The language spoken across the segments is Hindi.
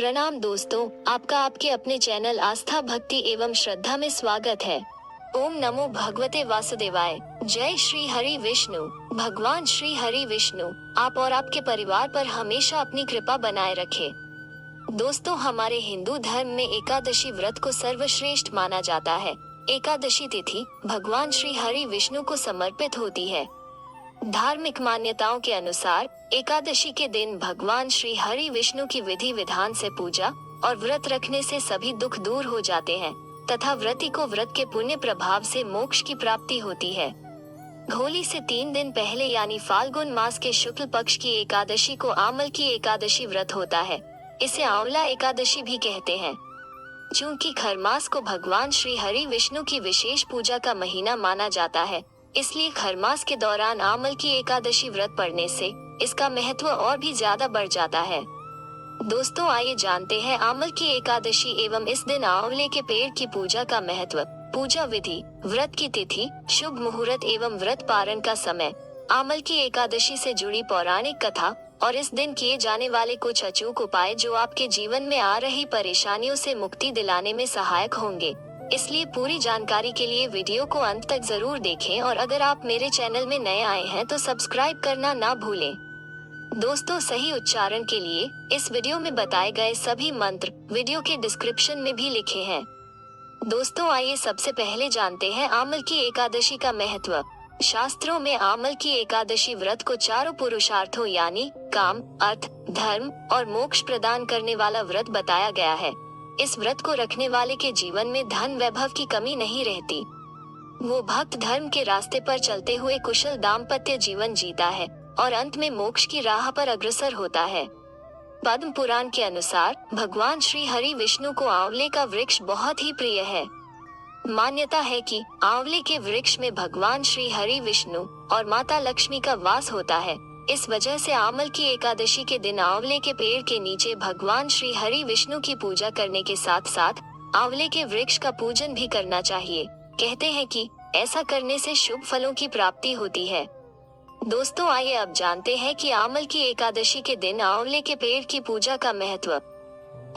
प्रणाम दोस्तों, आपका आपके अपने चैनल आस्था भक्ति एवं श्रद्धा में स्वागत है। ओम नमो भगवते वासुदेवाय। जय श्री हरि विष्णु। भगवान श्री हरि विष्णु आप और आपके परिवार पर हमेशा अपनी कृपा बनाए रखे। दोस्तों, हमारे हिंदू धर्म में एकादशी व्रत को सर्वश्रेष्ठ माना जाता है। एकादशी तिथि भगवान श्री हरि विष्णु को समर्पित होती है। धार्मिक मान्यताओं के अनुसार एकादशी के दिन भगवान श्री हरि विष्णु की विधि विधान से पूजा और व्रत रखने से सभी दुख दूर हो जाते हैं तथा व्रती को व्रत के पुण्य प्रभाव से मोक्ष की प्राप्ति होती है। होली से 3 दिन पहले यानी फाल्गुन मास के शुक्ल पक्ष की एकादशी को आमल की एकादशी व्रत होता है। इसे आंवला एकादशी भी कहते हैं। चूँकि खरमास को भगवान श्री हरि विष्णु की विशेष पूजा का महीना माना जाता है, इसलिए खरमास के दौरान आमल की एकादशी व्रत पढ़ने से इसका महत्व और भी ज्यादा बढ़ जाता है। दोस्तों, आइए जानते हैं आमल की एकादशी एवं इस दिन आंवले के पेड़ की पूजा का महत्व, पूजा विधि, व्रत की तिथि, शुभ मुहूर्त एवं व्रत पारण का समय, आमल की एकादशी से जुड़ी पौराणिक कथा और इस दिन किए जाने वाले कुछ अचूक उपाय जो आपके जीवन में आ रही परेशानियों से मुक्ति दिलाने में सहायक होंगे। इसलिए पूरी जानकारी के लिए वीडियो को अंत तक जरूर देखें और अगर आप मेरे चैनल में नए आए हैं तो सब्सक्राइब करना ना भूलें। दोस्तों, सही उच्चारण के लिए इस वीडियो में बताए गए सभी मंत्र वीडियो के डिस्क्रिप्शन में भी लिखे हैं। दोस्तों, आइए सबसे पहले जानते हैं आमल की एकादशी का महत्व। शास्त्रों में आमल की एकादशी व्रत को चारों पुरुषार्थों यानी काम, अर्थ, धर्म और मोक्ष प्रदान करने वाला व्रत बताया गया है। इस व्रत को रखने वाले के जीवन में धन वैभव की कमी नहीं रहती। वो भक्त धर्म के रास्ते पर चलते हुए कुशल दाम्पत्य जीवन जीता है और अंत में मोक्ष की राह पर अग्रसर होता है। पद्म पुराण के अनुसार भगवान श्री हरि विष्णु को आंवले का वृक्ष बहुत ही प्रिय है। मान्यता है कि आंवले के वृक्ष में भगवान श्री हरि विष्णु और माता लक्ष्मी का वास होता है। इस वजह से आमल की एकादशी के दिन आंवले के पेड़ के नीचे भगवान श्री हरि विष्णु की पूजा करने के साथ साथ आंवले के वृक्ष का पूजन भी करना चाहिए। कहते हैं कि ऐसा करने से शुभ फलों की प्राप्ति होती है। दोस्तों, आइए अब जानते हैं कि आमल की एकादशी के दिन आंवले के पेड़ की पूजा का महत्व।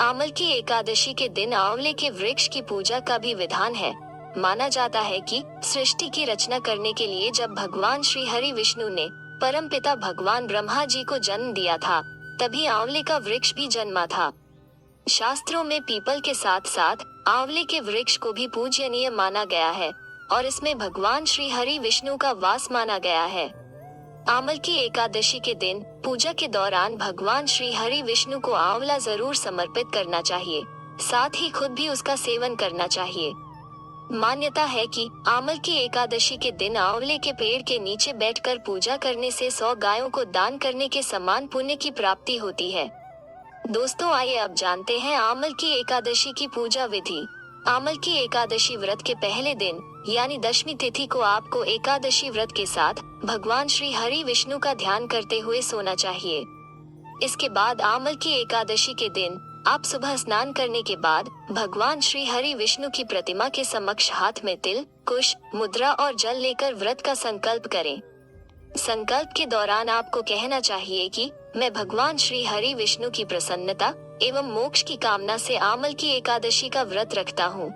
आमल की एकादशी के दिन आंवले के वृक्ष की पूजा का भी विधान है। माना जाता है कि सृष्टि की रचना करने के लिए जब भगवान श्री हरि विष्णु ने परमपिता भगवान ब्रह्मा जी को जन्म दिया था, तभी आंवले का वृक्ष भी जन्मा था। शास्त्रों में पीपल के साथ साथ आंवले के वृक्ष को भी पूजनीय माना गया है और इसमें भगवान श्री हरि विष्णु का वास माना गया है। आमल की एकादशी के दिन पूजा के दौरान भगवान श्री हरि विष्णु को आंवला जरूर समर्पित करना चाहिए, साथ ही खुद भी उसका सेवन करना चाहिए। मान्यता है कि आमल की एकादशी के दिन आंवले के पेड़ के नीचे बैठकर पूजा करने से 100 गायों को दान करने के समान पुण्य की प्राप्ति होती है। दोस्तों, आइए अब जानते हैं आमल की एकादशी की पूजा विधि। आमल की एकादशी व्रत के पहले दिन यानी दशमी तिथि को आपको एकादशी व्रत के साथ भगवान श्री हरि विष्णु का ध्यान करते हुए सोना चाहिए। इसके बाद आमल की एकादशी के दिन आप सुबह स्नान करने के बाद भगवान श्री हरि विष्णु की प्रतिमा के समक्ष हाथ में तिल, कुश, मुद्रा और जल लेकर व्रत का संकल्प करें। संकल्प के दौरान आपको कहना चाहिए कि मैं भगवान श्री हरि विष्णु की प्रसन्नता एवं मोक्ष की कामना से आमल की एकादशी का व्रत रखता हूँ।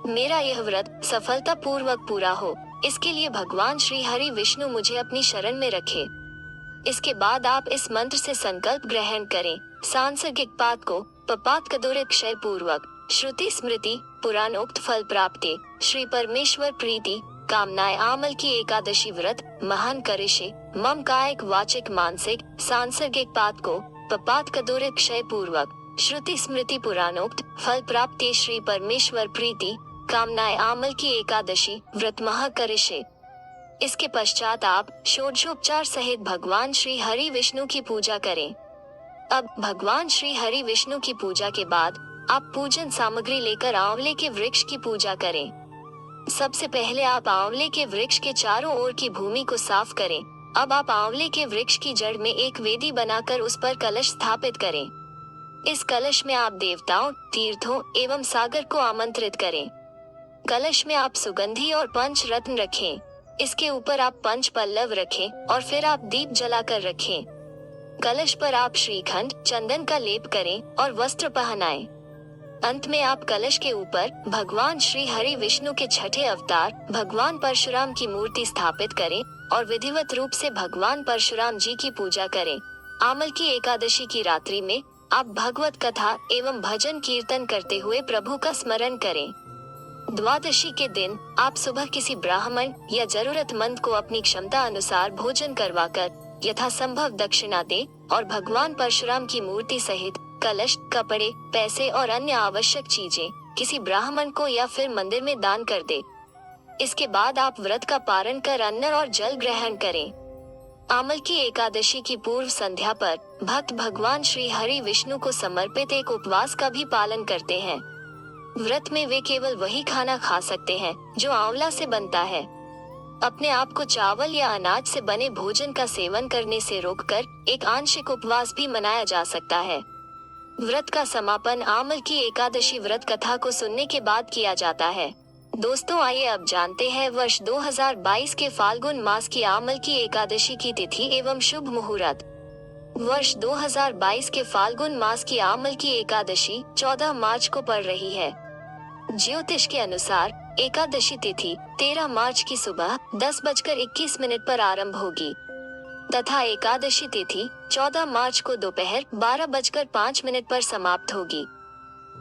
मेरा यह व्रत सफलता पूर्वक पूरा हो, इसके लिए भगवान श्री हरि विष्णु मुझे अपनी शरण में रखे। इसके बाद आप इस मंत्र से संकल्प ग्रहण करें। सांसर्गिक पात को पपात कदोरे क्षय पूर्वक श्रुति स्मृति पुराणोक्त फल प्राप्ति श्री परमेश्वर प्रीति कामनाएं आमल की एकादशी व्रत महान करिष्ये मम कायिक वाचिक मानसिक सांसर्गिक पात को पपात कदोरे क्षय पूर्वक श्रुति स्मृति पुराणोक्त फल प्राप्ति श्री परमेश्वर प्रीति कामनाएं आमल की एकादशी व्रत महा करिष्ये। इसके पश्चात आप षोडशोपचार सहित भगवान श्री हरि विष्णु की पूजा करें। अब भगवान श्री हरि विष्णु की पूजा के बाद आप पूजन सामग्री लेकर आंवले के वृक्ष की पूजा करें। सबसे पहले आप आंवले के वृक्ष के चारों ओर की भूमि को साफ करें। अब आप आंवले के वृक्ष की जड़ में एक वेदी बनाकर उस पर कलश स्थापित करें। इस कलश में आप देवताओं, तीर्थों एवं सागर को आमंत्रित करें। कलश में आप सुगंधी और पंच रत्न रखें। इसके ऊपर आप पंच पल्लव रखें और फिर आप दीप जलाकर रखें। कलश पर आप श्रीखंड चंदन का लेप करें और वस्त्र पहनाएं। अंत में आप कलश के ऊपर भगवान श्री हरि विष्णु के छठे अवतार भगवान परशुराम की मूर्ति स्थापित करें और विधिवत रूप से भगवान परशुराम जी की पूजा करें। आमल की एकादशी की रात्रि में आप भगवत कथा एवं भजन कीर्तन करते हुए प्रभु का स्मरण करें। द्वादशी के दिन आप सुबह किसी ब्राह्मण या जरूरतमंद को अपनी क्षमता अनुसार भोजन करवाकर यथासंभव दक्षिणा दें और भगवान परशुराम की मूर्ति सहित कलश, कपड़े, पैसे और अन्य आवश्यक चीजें किसी ब्राह्मण को या फिर मंदिर में दान कर दे। इसके बाद आप व्रत का पारण कर अन्न और जल ग्रहण करें। आमल की एकादशी की पूर्व संध्या पर भक्त भगवान श्री हरि विष्णु को समर्पित एक उपवास का भी पालन करते हैं। व्रत में वे केवल वही खाना खा सकते हैं जो आंवला से बनता है। अपने आप को चावल या अनाज से बने भोजन का सेवन करने से रोककर एक आंशिक उपवास भी मनाया जा सकता है। व्रत का समापन आमल की एकादशी व्रत कथा को सुनने के बाद किया जाता है। दोस्तों, आइए अब जानते हैं वर्ष 2022 के फाल्गुन मास की आमल की एकादशी की तिथि एवं शुभ मुहूर्त। वर्ष 2022 के फाल्गुन मास की आमल की एकादशी 14 मार्च को पड़ रही है। ज्योतिष के अनुसार एकादशी तिथि 13 मार्च की सुबह 10:21 पर आरंभ होगी तथा एकादशी तिथि 14 मार्च को दोपहर 12:05 पर समाप्त होगी।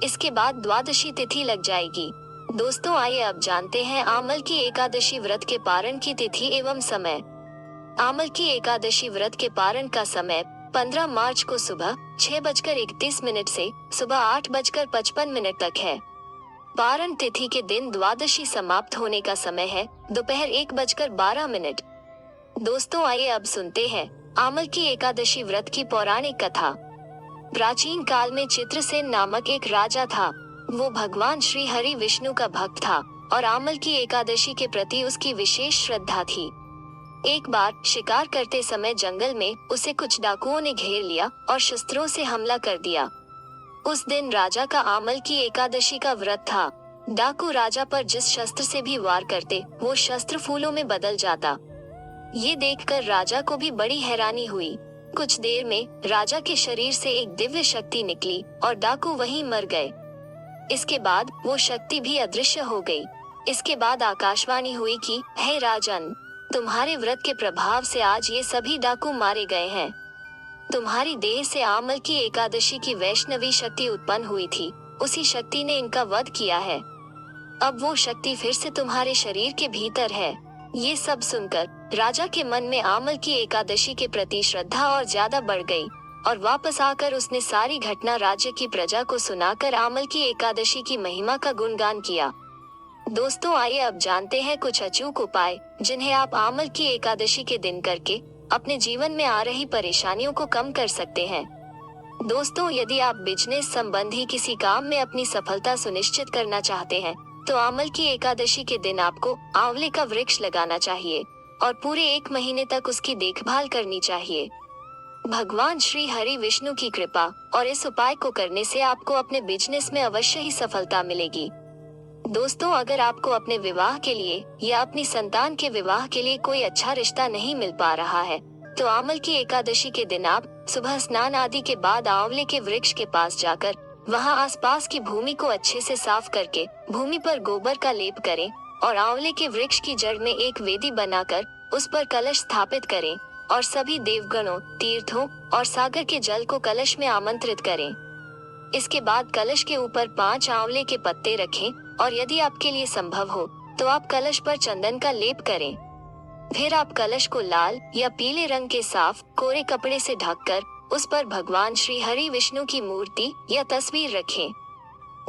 इसके बाद द्वादशी तिथि लग जाएगी। दोस्तों, आइए अब जानते हैं आमल की एकादशी व्रत के पारण की तिथि एवं समय। आमल की एकादशी व्रत के पारण का समय 15 मार्च को सुबह 6:31 से सुबह 8:55 तक है। पारण तिथि के दिन द्वादशी समाप्त होने का समय है दोपहर 1:12। दोस्तों, आइए अब सुनते हैं आमल की एकादशी व्रत की पौराणिक कथा। प्राचीन काल में चित्रसेन नामक एक राजा था। वो भगवान श्री हरि विष्णु का भक्त था और आमल की एकादशी के प्रति उसकी विशेष श्रद्धा थी। एक बार शिकार करते समय जंगल में उसे कुछ डाकुओं ने घेर लिया और शस्त्रों से हमला कर दिया। उस दिन राजा का आमल की एकादशी का व्रत था। डाकू राजा पर जिस शस्त्र से भी वार करते वो शस्त्र फूलों में बदल जाता। ये देखकर राजा को भी बड़ी हैरानी हुई। कुछ देर में राजा के शरीर से एक दिव्य शक्ति निकली और डाकू वहीं मर गए। इसके बाद वो शक्ति भी अदृश्य हो गई। इसके बाद आकाशवाणी हुई कि हे राजन, तुम्हारे व्रत के प्रभाव से आज ये सभी डाकू मारे गए हैं। तुम्हारी देह से आमल की एकादशी की वैष्णवी शक्ति उत्पन्न हुई थी, उसी शक्ति ने इनका वध किया है। अब वो शक्ति फिर से तुम्हारे शरीर के भीतर है। ये सब सुनकर राजा के मन में आमल की एकादशी के प्रति श्रद्धा और ज्यादा बढ़ गई और वापस आकर उसने सारी घटना राज्य की प्रजा को सुनाकर आमल की एकादशी की महिमा का गुणगान किया। दोस्तों, आइए अब जानते हैं कुछ अचूक उपाय जिन्हें आप आमल की एकादशी के दिन करके अपने जीवन में आ रही परेशानियों को कम कर सकते हैं। दोस्तों, यदि आप बिजनेस संबंधी किसी काम में अपनी सफलता सुनिश्चित करना चाहते हैं तो आमल की एकादशी के दिन आपको आंवले का वृक्ष लगाना चाहिए और पूरे 1 महीने तक उसकी देखभाल करनी चाहिए। भगवान श्री हरि विष्णु की कृपा और इस उपाय को करने से आपको अपने बिजनेस में अवश्य ही सफलता मिलेगी। दोस्तों, अगर आपको अपने विवाह के लिए या अपनी संतान के विवाह के लिए कोई अच्छा रिश्ता नहीं मिल पा रहा है तो आमल की एकादशी के दिन आप सुबह स्नान आदि के बाद आंवले के वृक्ष के पास जाकर वहां आसपास की भूमि को अच्छे से साफ करके भूमि पर गोबर का लेप करें और आंवले के वृक्ष की जड़ में एक वेदी बनाकर उस पर कलश स्थापित करें और सभी देवगणों, तीर्थों और सागर के जल को कलश में आमंत्रित करें। इसके बाद कलश के ऊपर 5 आंवले के पत्ते रखें और यदि आपके लिए संभव हो तो आप कलश पर चंदन का लेप करें। फिर आप कलश को लाल या पीले रंग के साफ कोरे कपड़े से ढककर उस पर भगवान श्री हरि विष्णु की मूर्ति या तस्वीर रखें।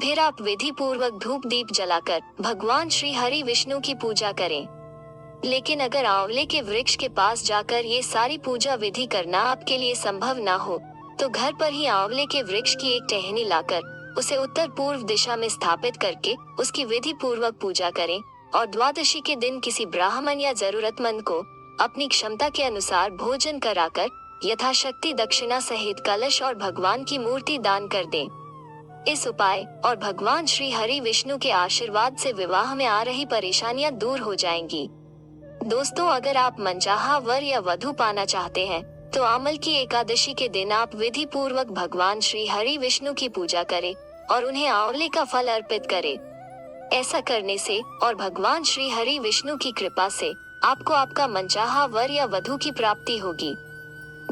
फिर आप विधि पूर्वक धूप दीप जलाकर भगवान श्री हरि विष्णु की पूजा करें। लेकिन अगर आंवले के वृक्ष के पास जाकर ये सारी पूजा विधि करना आपके लिए संभव ना हो तो घर पर ही आंवले के वृक्ष की एक टहनी लाकर उसे उत्तर पूर्व दिशा में स्थापित करके उसकी विधि पूर्वक पूजा करें और द्वादशी के दिन किसी ब्राह्मण या जरूरतमंद को अपनी क्षमता के अनुसार भोजन कराकर यथाशक्ति दक्षिणा सहित कलश और भगवान की मूर्ति दान कर दें। इस उपाय और भगवान श्री हरि विष्णु के आशीर्वाद से विवाह में आ रही परेशानियां दूर हो जाएंगी। दोस्तों, अगर आप मनचाहा वर या वधू पाना चाहते हैं तो आमल की एकादशी के दिन आप विधि पूर्वक भगवान श्री हरि विष्णु की पूजा करें और उन्हें आंवले का फल अर्पित करें। ऐसा करने से और भगवान श्री हरि विष्णु की कृपा से आपको आपका मनचाहा वर या वधु की प्राप्ति होगी।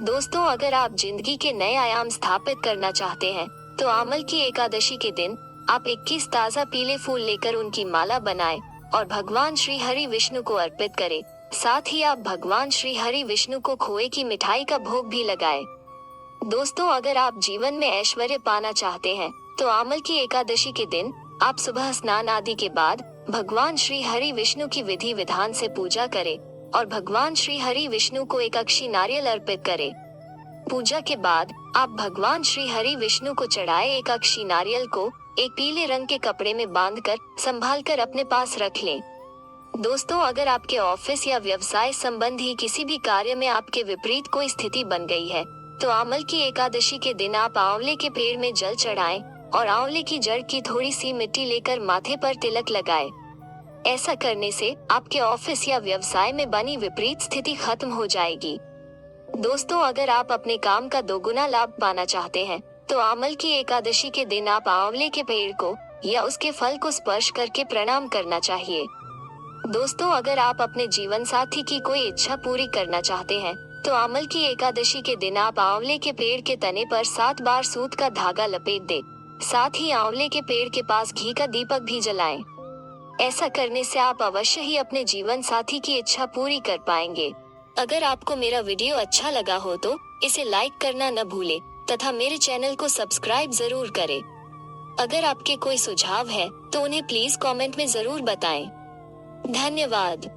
दोस्तों, अगर आप जिंदगी के नए आयाम स्थापित करना चाहते हैं तो आमल की एकादशी के दिन आप 21 ताज़ा पीले फूल लेकर उनकी माला बनाएं और भगवान श्री हरि विष्णु को अर्पित करें। साथ ही आप भगवान श्री हरि विष्णु को खोए की मिठाई का भोग भी लगाएं। दोस्तों, अगर आप जीवन में ऐश्वर्य पाना चाहते हैं तो आमल की एकादशी के दिन आप सुबह स्नान आदि के बाद भगवान श्री हरि विष्णु की विधि विधान से पूजा करें और भगवान श्री हरि विष्णु को एक अक्षी नारियल अर्पित करें। पूजा के बाद आप भगवान श्री हरि विष्णु को चढ़ाए एक अक्षी नारियल को एक पीले रंग के कपड़े में बांधकर संभाल कर अपने पास रख लें। दोस्तों, अगर आपके ऑफिस या व्यवसाय संबंधी किसी भी कार्य में आपके विपरीत कोई स्थिति बन गई है तो आमल की एकादशी के दिन आप आंवले के पेड़ में जल चढ़ाएं और आंवले की जड़ की थोड़ी सी मिट्टी लेकर माथे पर तिलक लगाएं। ऐसा करने से आपके ऑफिस या व्यवसाय में बनी विपरीत स्थिति खत्म हो जाएगी। दोस्तों, अगर आप अपने काम का दोगुना लाभ पाना चाहते हैं तो आमल की एकादशी के दिन आप आंवले के पेड़ को या उसके फल को स्पर्श करके प्रणाम करना चाहिए। दोस्तों, अगर आप अपने जीवन साथी की कोई इच्छा पूरी करना चाहते हैं तो आमल की एकादशी के दिन आप आंवले के पेड़ के तने पर 7 बार सूत का धागा लपेट दें। साथ ही आंवले के पेड़ के पास घी का दीपक भी जलाएं। ऐसा करने से आप अवश्य ही अपने जीवन साथी की इच्छा पूरी कर पाएंगे। अगर आपको मेरा वीडियो अच्छा लगा हो तो इसे लाइक करना न भूले तथा मेरे चैनल को सब्सक्राइब जरूर करें। अगर आपके कोई सुझाव है तो उन्हें प्लीज कमेंट में जरूर बताएं। धन्यवाद।